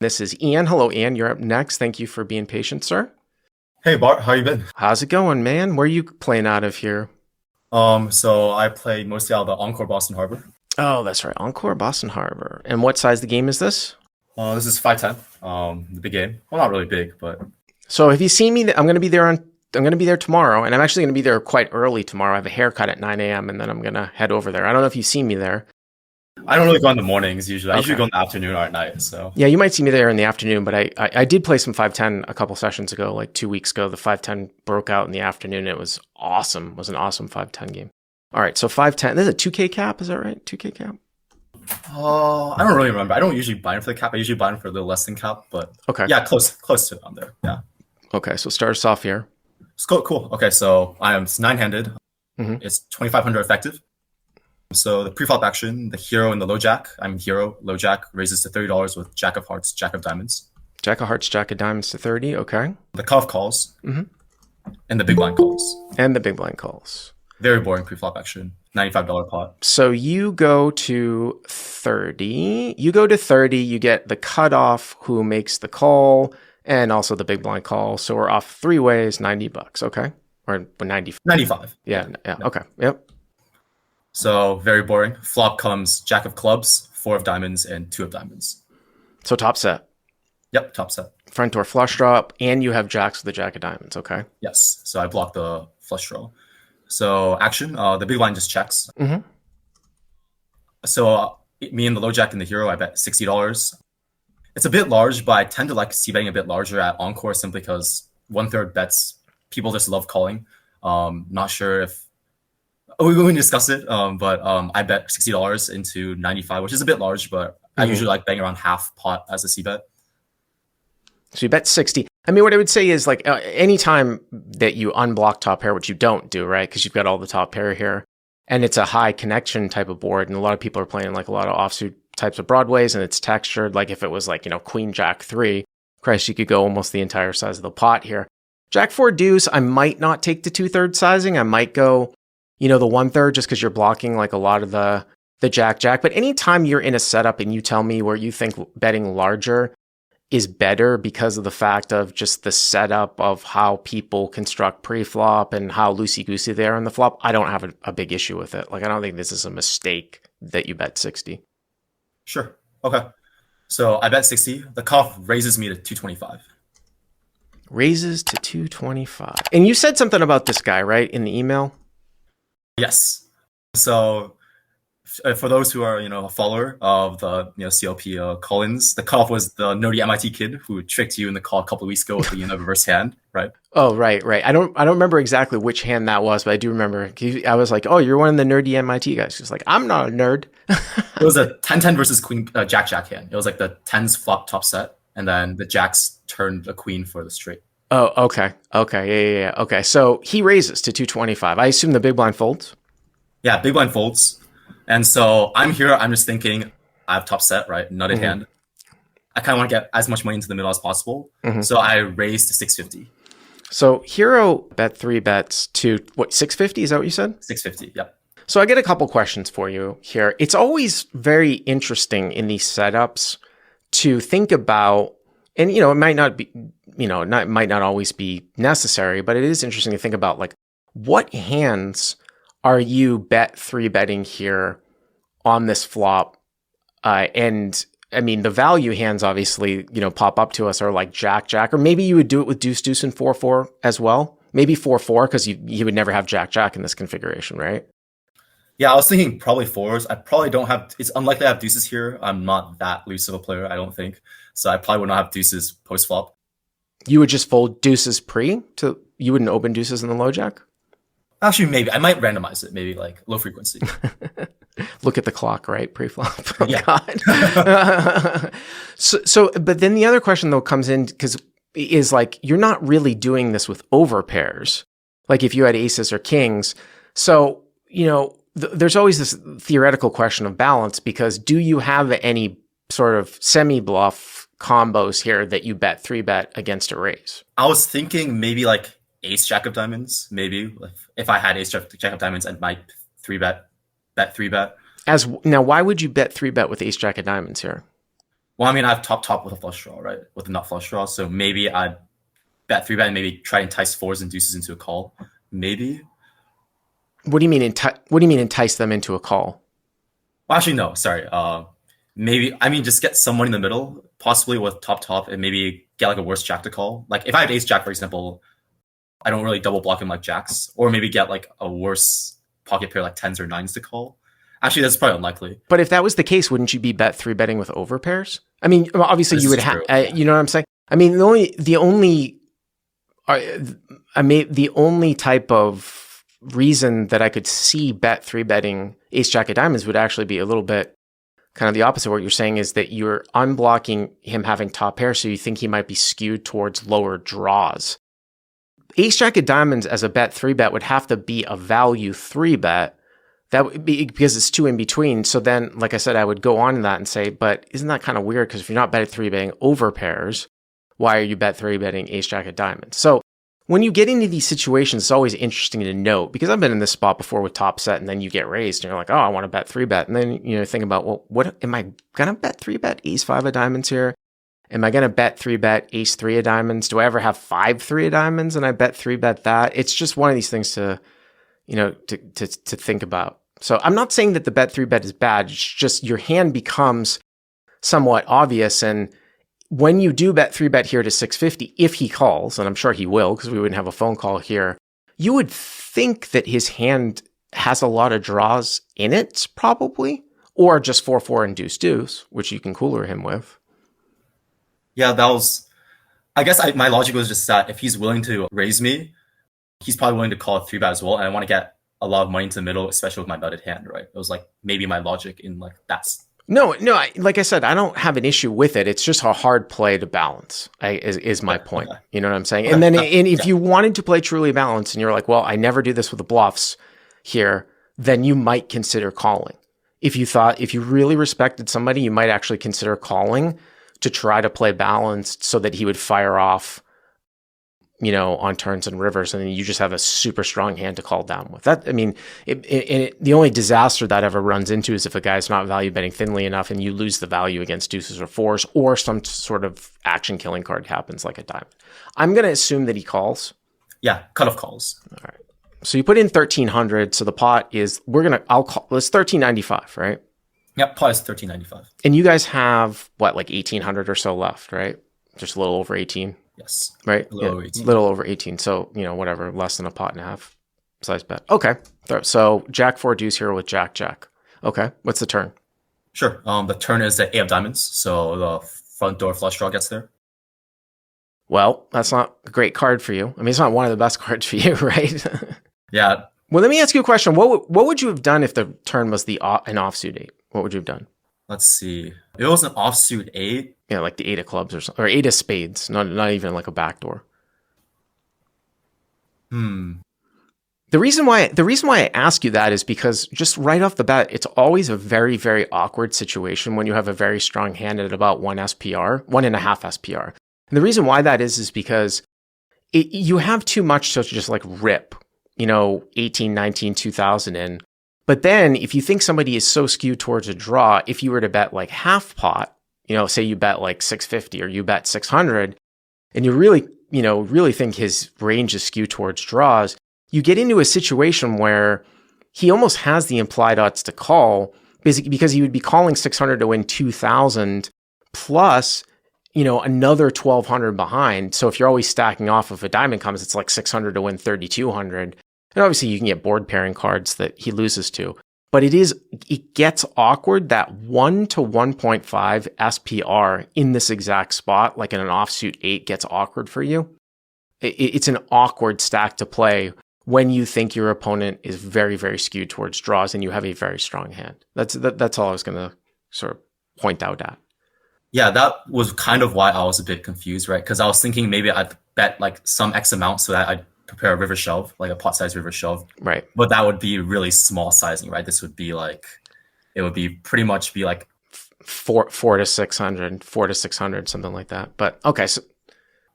This is Ian. Hello, Ian. You're up next. Thank you for being patient, sir. Hey Bart, how you been? How's it going, man? Where are you playing out of here? So I play mostly out of the Encore Boston Harbor. Oh, that's right. Encore Boston Harbor. And what size the game is this? This is 510. The big game. Well, not really big, but So have you seen me? I'm going to be there I'm going to be there tomorrow, and I'm actually going to be there quite early tomorrow. I have a haircut at 9 a.m., and then I'm going to head over there. I don't know if you've seen me there. I don't really go in the mornings usually. I usually Okay. go in the afternoon or at night. So Yeah, you might see me there in the afternoon, but I did play some 510 a couple sessions ago, like 2 weeks ago. The 510 broke out in the afternoon. It was awesome. It was an awesome 510 game. All right, so 510. This is a 2K cap, is that right? 2K cap? I don't really remember. I don't usually buy them for the cap. I usually buy them for a little less than cap, but Okay. yeah, close to it on there. Yeah. Okay, so start us off here. It's cool. Okay, so it's nine-handed. hmm It's 2500 effective. So the preflop action, the hero and the low jack. I'm hero. Low jack raises to $30 with jack of hearts, jack of diamonds. Jack of hearts, jack of diamonds to 30. Okay. The cutoff calls hmm and the big blind calls. And the big blind calls. Very boring preflop action. $95 pot. So you go to 30. You go to 30. You get the cutoff who makes the call and also the big blind call. So we're off three ways, $90. Okay. Or 90. 95. Yeah. Yeah. Yeah. Okay. Yep. So very boring. Flop comes jack of clubs, four of diamonds, and two of diamonds. So top set, Yep, top set. front door flush draw up, and you have jacks with the jack of diamonds. Okay. Yes. So I block the flush draw. So action, the big blind just checks. hmm So me and the low jack and the hero, I bet $60. It's a bit large, but I tend to like c betting a bit larger at Encore simply because 1/3 bets people just love calling. Not sure if we can discuss it, but I bet $60 into 95, which is a bit large, but I usually like betting around half pot as a c bet. So you bet 60. I mean, what I would say is like anytime that you unblock top pair, which you don't do, right? Because you've got all the top pair here and it's a high connection type of board. And a lot of people are playing like a lot of offsuit types of broadways and it's textured. Like if it was like, queen, jack, three, Christ, you could go almost the entire size of the pot here. Jack four deuce, I might not take the 2/3 sizing. I might go, the 1/3 just because you're blocking like a lot of the jack. But anytime you're in a setup and you tell me where you think betting larger is better because of the fact of just the setup of how people construct pre-flop and how loosey-goosey they are on the flop, I don't have a big issue with it. Like, I don't think this is a mistake that you bet 60. Sure. Okay. So I bet 60. The cutoff raises me to 225. Raises to 225. And you said something about this guy, right, in the email? Yes. So for those who are, a follower of the, CLP Collins, the cutoff was the nerdy MIT kid who tricked you in the call a couple of weeks ago with the reverse hand, right? Oh, right. I don't remember exactly which hand that was, but I do remember. I was like, oh, you're one of the nerdy MIT guys. He's like, I'm not a nerd. It was a 10-10 versus queen jack hand. It was like the tens flop top set, and then the jacks turned a queen for the straight. Oh, okay. Okay. Yeah. Okay. So he raises to 225. I assume the big blind folds. Yeah, big blind folds. And so I'm here. I'm just thinking I have top set, right? Nutted hand. I kind of want to get as much money into the middle as possible. So I raised to 650. So hero bet three bets to what, 650? Is that what you said? 650. Yep. So I get a couple questions for you here. It's always very interesting in these setups to think about, and it might not be, might not always be necessary, but it is interesting to think about like what hands are you bet three betting here on this flop? And I mean, the value hands obviously, pop up to us are like jack, or maybe you would do it with deuce, deuce, and 4-4 as well. Maybe 4-4 because you would never have jack in this configuration, right? Yeah, I was thinking probably fours. I probably don't have, it's unlikely I have deuces here. I'm not that loose of a player, I don't think. So I probably would not have deuces post flop. You would just fold deuces you wouldn't open deuces in the low jack? Actually, maybe. I might randomize it, maybe like low frequency. Look at the clock, right? Pre-flop. Oh, Yeah. God. But then the other question though comes in is like, you're not really doing this with over pairs. Like if you had aces or kings. So, there's always this theoretical question of balance because do you have any sort of semi-bluff combos here that you bet three bet against a raise? I was thinking maybe like ace jack of diamonds, maybe. If I had ace jack of diamonds, I might bet three bet. Now, why would you bet three bet with ace jack of diamonds here? Well, I mean, I have top with a flush draw, right? With a nut flush draw. So maybe I'd bet 3-bet and maybe try to entice fours and deuces into a call. Maybe. What do you mean entice them into a call? Well, actually, no, sorry. Maybe, I mean, just get someone in the middle, possibly with top, and maybe get like a worse jack to call. Like if I have ace jack, for example, I don't really double block him like jacks, or maybe get like a worse pocket pair like tens or nines to call. Actually, that's probably unlikely. But if that was the case, wouldn't you be bet 3-betting with overpairs? I mean, obviously you would have, you know what I'm saying? I mean, the only type of reason that I could see bet 3-betting ace jack of diamonds would actually be a little bit kind of the opposite. What you're saying is that you're unblocking him having top pair, so you think he might be skewed towards lower draws. Ace jack of diamonds as a bet 3-bet would have to be a value 3-bet. That would be because it's two in between. So then, like I said, I would go on to that and say, but isn't that kind of weird? Because if you're not bet 3-betting over pairs, why are you bet 3-betting ace jack of diamonds? So when you get into these situations, it's always interesting to note, because I've been in this spot before with top set, and then you get raised and you're like, oh, I want to bet 3-bet. And then, think about, well, what am I going to bet 3-bet ace 5 of diamonds here? Am I going to bet 3-bet ace 3 of diamonds? Do I ever have 5-3 of diamonds and I bet 3-bet that? It's just one of these things to think about. So I'm not saying that the bet 3-bet is bad. It's just your hand becomes somewhat obvious. And when you do bet 3-bet here to 650, if he calls, and I'm sure he will because we wouldn't have a phone call here, you would think that his hand has a lot of draws in it, probably, or just 4-4 and deuce-deuce, which you can cooler him with. Yeah, I guess my logic was just that if he's willing to raise me, he's probably willing to call a 3-bet as well. And I want to get a lot of money into the middle, especially with my nutted hand, right? It was like maybe my logic in like that's. No, like I said, I don't have an issue with it. It's just a hard play to balance, is my point. Okay. You know what I'm saying? Okay. And then if you wanted to play truly balanced and you're like, well, I never do this with the bluffs here, then you might consider calling. If you really respected somebody, you might actually consider calling to try to play balanced so that he would fire off, on turns and rivers, and then you just have a super strong hand to call down with. That, I mean, the only disaster that ever runs into is if a guy's not value betting thinly enough and you lose the value against deuces or fours, or some sort of action killing card happens like a diamond. I'm going to assume that he calls. Yeah, cutoff calls. All right. So you put in 1,300. So the pot is, I'll call, it's 1,395, right? Yep, pot is 1,395. And you guys have what, like 1,800 or so left, right? Just a little over 18. Yes. Right? A little over 18. Little over 18. So, whatever, less than a pot and a half size bet. Okay. So Jack 4 deuce here with Jack. Okay. What's the turn? Sure. The turn is the 8 of diamonds. So the front door flush draw gets there. Well, that's not a great card for you. I mean, it's not one of the best cards for you, right? Yeah. Well, let me ask you a question. What would you have done if the turn was an offsuit 8? What would you have done? Let's see. If it was an offsuit 8. Yeah, like the 8 of clubs or something, or 8 of spades, not even like a backdoor. The reason why I ask you that is because just right off the bat, it's always a very, very awkward situation when you have a very strong hand at about 1 SPR, 1.5 SPR. And the reason why that is because you have too much to just like rip, 18, 19, 2000 in. But then if you think somebody is so skewed towards a draw, if you were to bet like half pot, say you bet like 650 or you bet 600, and you really think his range is skewed towards draws, you get into a situation where he almost has the implied odds to call because he would be calling 600 to win 2,000 plus, another 1,200 behind. So if you're always stacking off, if a diamond comes, it's like 600 to win 3,200. And obviously you can get board pairing cards that he loses to. But it gets awkward that 1 to 1.5 SPR in this exact spot, like in an offsuit 8, gets awkward for you. It's an awkward stack to play when you think your opponent is very, very skewed towards draws and you have a very strong hand. That's all I was going to sort of point out at. Yeah, that was kind of why I was a bit confused, right? Because I was thinking maybe I'd bet like some X amount so that I'd prepare a river shove, like a pot size river shove. Right. But that would be really small sizing, right? This would be like, it would be pretty much be like 4 to 600, something like that. But okay. So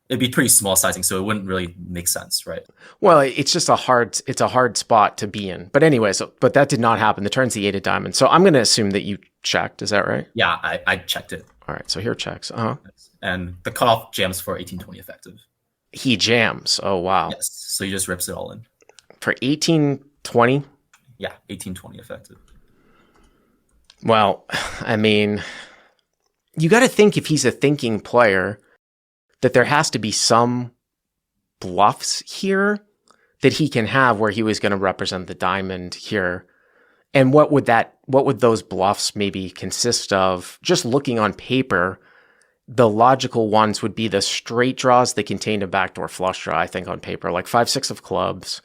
it'd be pretty small sizing. So it wouldn't really make sense, right? Well, it's just a hard spot to be in. But anyway, but that did not happen. The turn's the 8 of diamonds. So I'm going to assume that you checked. Is that right? Yeah, I checked it. All right, so here checks. And the cutoff jams for 1820 effective. He jams. Oh, wow. Yes, so he just rips it all in. For 1820? Yeah, 1820 effective. Well, I mean, you got to think if he's a thinking player that there has to be some bluffs here that he can have where he was going to represent the diamond here. And what would those bluffs maybe consist of? Just looking on paper, the logical ones would be the straight draws that contain a backdoor flush draw, I think, on paper, like 5-6 of clubs,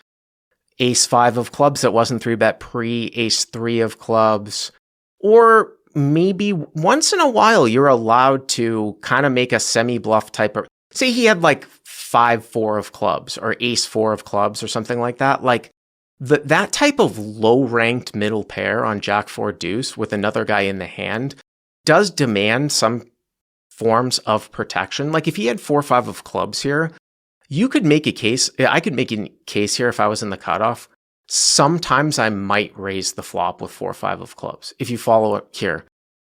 ace-5 of clubs that wasn't 3-bet pre, ace-3 of clubs, or maybe once in a while you're allowed to kind of make a semi-bluff type of, say he had like 5-4 of clubs or ace-4 of clubs or something like that. Like that type of low-ranked middle pair on Jack-4 deuce with another guy in the hand does demand some forms of protection. Like if he had 4-5 of clubs here, you could make a case. I could make a case here if I was in the cutoff. Sometimes I might raise the flop with 4-5 of clubs. If you follow it here,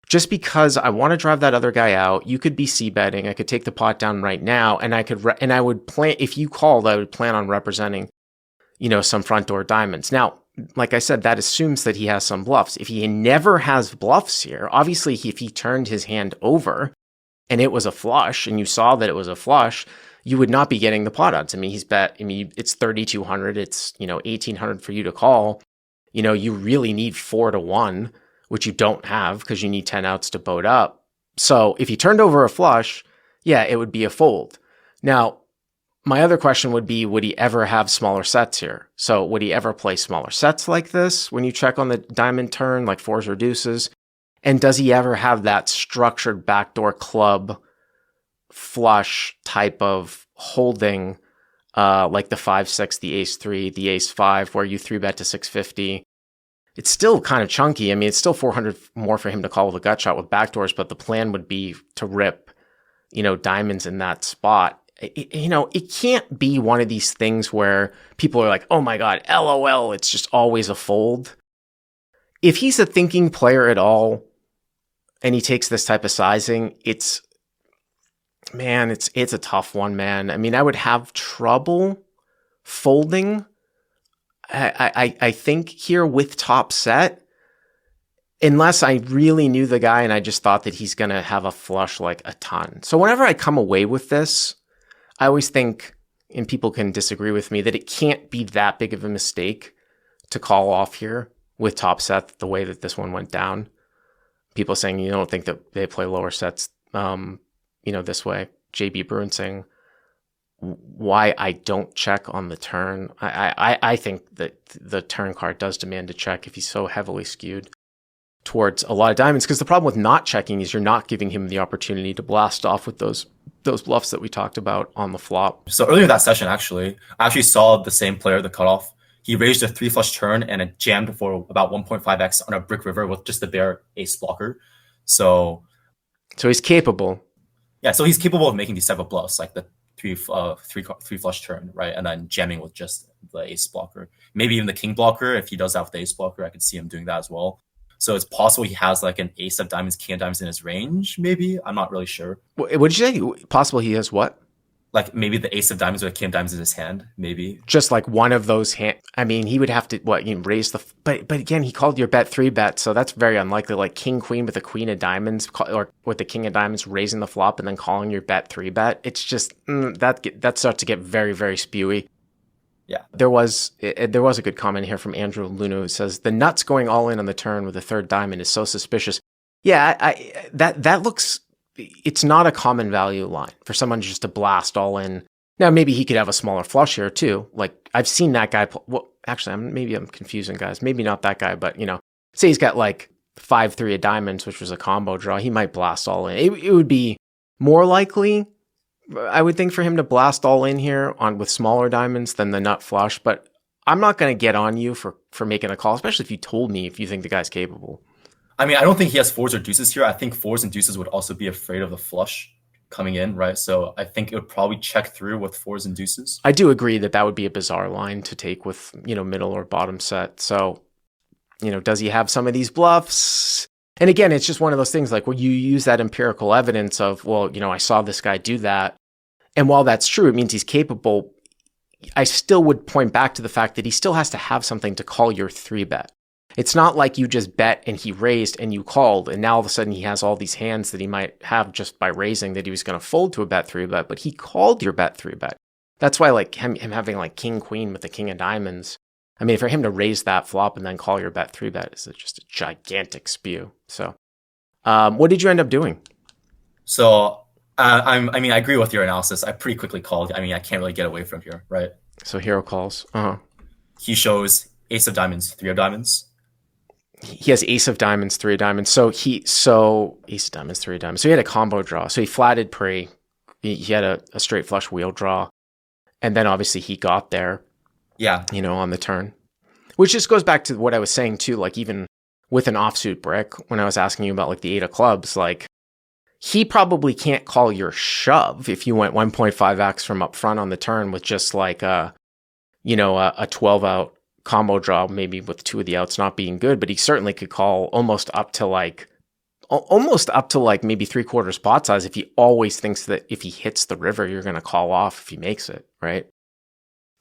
just because I want to drive that other guy out, you could be c-betting. I could take the pot down right now, and I would plan. If you called, I would plan on representing, some front door diamonds. Now, like I said, that assumes that he has some bluffs. If he never has bluffs here, obviously, if he turned his hand over and it was a flush, and you saw that it was a flush, you would not be getting the pot odds. It's 3,200. It's 1,800 for you to call. You really need 4-1, which you don't have because you need 10 outs to boat up. So if he turned over a flush, yeah, it would be a fold. Now, my other question would be, would he ever have smaller sets here? So would he ever play smaller sets like this when you check on the diamond turn, like fours or deuces? And does he ever have that structured backdoor club flush type of holding, like the 5-6, the ace-3, the ace-5, where you 3-bet to 650? It's still kind of chunky. I mean, it's still 400 more for him to call with a gut shot with backdoors, but the plan would be to rip, diamonds in that spot. It can't be one of these things where people are like, oh my God, LOL, it's just always a fold. If he's a thinking player at all and he takes this type of sizing, it's a tough one, man. I mean, I would have trouble folding. I think here with top set, unless I really knew the guy and I just thought that he's going to have a flush like a ton. So whenever I come away with this, I always think, and people can disagree with me, that it can't be that big of a mistake to call off here with top set the way that this one went down. People saying you don't think that they play lower sets, this way. JB Bruin saying why I don't check on the turn. I think that the turn card does demand a check if he's so heavily skewed towards a lot of diamonds, because the problem with not checking is you're not giving him the opportunity to blast off with those bluffs that we talked about on the flop. So earlier that session, I actually saw the same player, the cutoff. He raised a 3-flush turn and it jammed for about 1.5x on a brick river with just the bare ace blocker. So he's capable. Yeah, so he's capable of making these type of bluffs, like the three flush turn, right? And then jamming with just the ace blocker. Maybe even the king blocker. If he does have the ace blocker, I could see him doing that as well. So it's possible he has like an ace of diamonds, king of diamonds in his range, maybe. I'm not really sure. What did you say? Possible he has what? Like maybe the ace of diamonds or king of diamonds in his hand, maybe. Just like one of those hand. I mean, he would have to raise the. But again, he called your bet 3-bet, so that's very unlikely. Like king queen with the queen of diamonds or with the king of diamonds raising the flop and then calling your bet 3-bet. It's just that starts to get very, very spewy. Yeah, there was a good comment here from Andrew Luna who says the nuts going all in on the turn with the third diamond is so suspicious. Yeah, that looks. It's not a common value line for someone just to blast all in. Now, maybe he could have a smaller flush here too. Like I've seen that guy. Well, actually, maybe I'm confusing guys. Maybe not that guy, but say he's got like 5-3 of diamonds, which was a combo draw. He might blast all in. It would be more likely, I would think, for him to blast all in here with smaller diamonds than the nut flush. But I'm not going to get on you for making a call, especially if you told me if you think the guy's capable. I mean, I don't think he has fours or deuces here. I think fours and deuces would also be afraid of the flush coming in, right? So I think it would probably check through with fours and deuces. I do agree that would be a bizarre line to take with, middle or bottom set. So, does he have some of these bluffs? And again, it's just one of those things like where you use that empirical evidence of, well, I saw this guy do that. And while that's true, it means he's capable. I still would point back to the fact that he still has to have something to call your 3-bet. It's not like you just bet and he raised and you called, and now all of a sudden he has all these hands that he might have just by raising that he was going to fold to a bet 3-bet, but he called your bet 3-bet. That's why like him having like king queen with the king of diamonds. I mean, for him to raise that flop and then call your bet 3-bet is just a gigantic spew. So, what did you end up doing? So I agree with your analysis. I pretty quickly called. I mean, I can't really get away from here, right? So hero calls. He shows ace of diamonds, 3 of diamonds. He has ace of diamonds, 3 of diamonds. So ace of diamonds, 3 of diamonds. So he had a combo draw. So he flatted pre. He had a straight flush wheel draw. And then obviously he got there. Yeah. On the turn. Which just goes back to what I was saying too, like even with an offsuit brick, when I was asking you about like the 8 of clubs, like he probably can't call your shove if you went 1.5x from up front on the turn with just like a 12 out combo draw, maybe with 2 of the outs not being good, but he certainly could call almost up to like maybe 3/4 pot size if he always thinks that if he hits the river, you're going to call off if he makes it, right?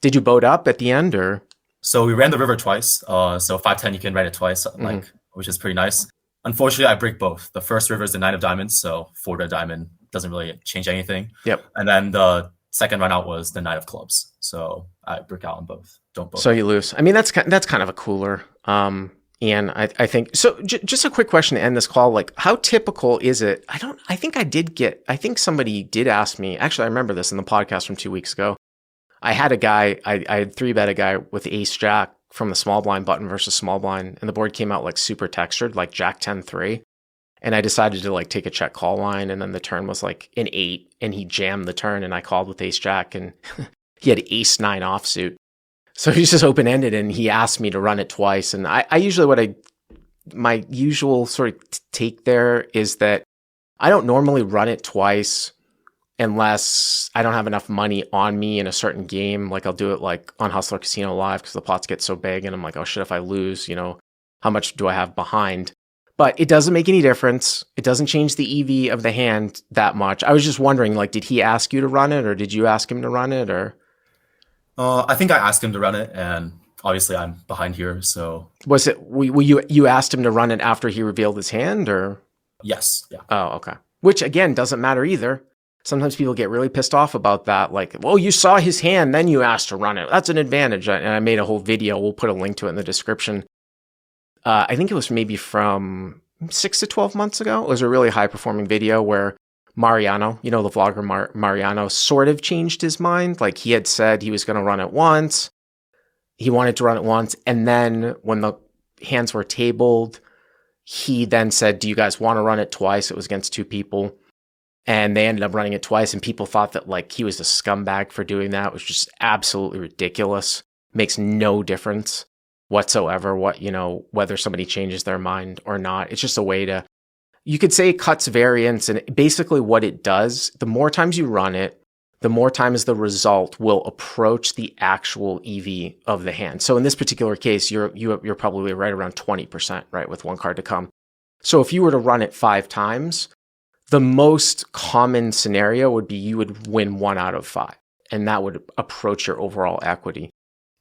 Did you boat up at the end or? So we ran the river twice. So 5-10, you can run it twice, which is pretty nice. Unfortunately, I break both. The first river is the 9 of diamonds, so 4 red diamond doesn't really change anything. Yep. And then the second run out was the 9 of clubs, so I break out on both. Don't both. So you lose. I mean, that's kind of a cooler. And I think so. Just a quick question to end this call: like, how typical is it? I think somebody did ask me. Actually, I remember this in the podcast from 2 weeks ago. I had a guy. I had 3-bet a guy with ace jack from the small blind button versus small blind, and the board came out like super textured, like jack 10-3. And I decided to like take a check call line, and then the turn was like an 8, and he jammed the turn, and I called with ace jack, and he had ace 9 offsuit. So he's just open ended, and he asked me to run it twice. And I usually my usual sort of take there is that I don't normally run it twice unless I don't have enough money on me in a certain game. Like I'll do it like on Hustler Casino Live because the pots get so big, and I'm like, oh shit, if I lose, how much do I have behind? But it doesn't make any difference. It doesn't change the EV of the hand that much. I was just wondering, like, did he ask you to run it, or did you ask him to run it, or? I think I asked him to run it, and obviously I'm behind here, so. Was it, you asked him to run it after he revealed his hand, or? Yes, yeah. Oh, okay. Which, again, doesn't matter either. Sometimes people get really pissed off about that, like, well, you saw his hand, then you asked to run it. That's an advantage, and I made a whole video. We'll put a link to it in the description. I think it was maybe from 6 to 12 months ago. It was a really high-performing video where Mariano, the vlogger Mariano, sort of changed his mind. Like he had said he was going to run it once. He wanted to run it once. And then when the hands were tabled, he then said, do you guys want to run it twice? It was against 2 people. And they ended up running it twice. And people thought that like he was a scumbag for doing that. It was just absolutely ridiculous. Makes no difference whatsoever whether somebody changes their mind or not. It's just a way to, you could say it cuts variance, and basically what it does, the more times you run it, the more times the result will approach the actual EV of the hand. So in this particular case, you're probably right around 20%, right, with 1 card to come. So if you were to run it 5 times, the most common scenario would be you would win 1 out of 5, and that would approach your overall equity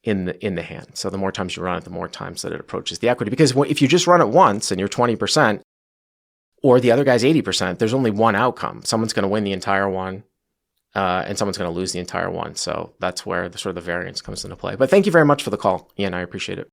in the hand. So the more times you run it, the more times that it approaches the equity. Because if you just run it once and you're 20%, or the other guy's 80%, there's only one outcome. Someone's going to win the entire one, and someone's going to lose the entire one. So that's where the variance comes into play. But thank you very much for the call, Ian. I appreciate it.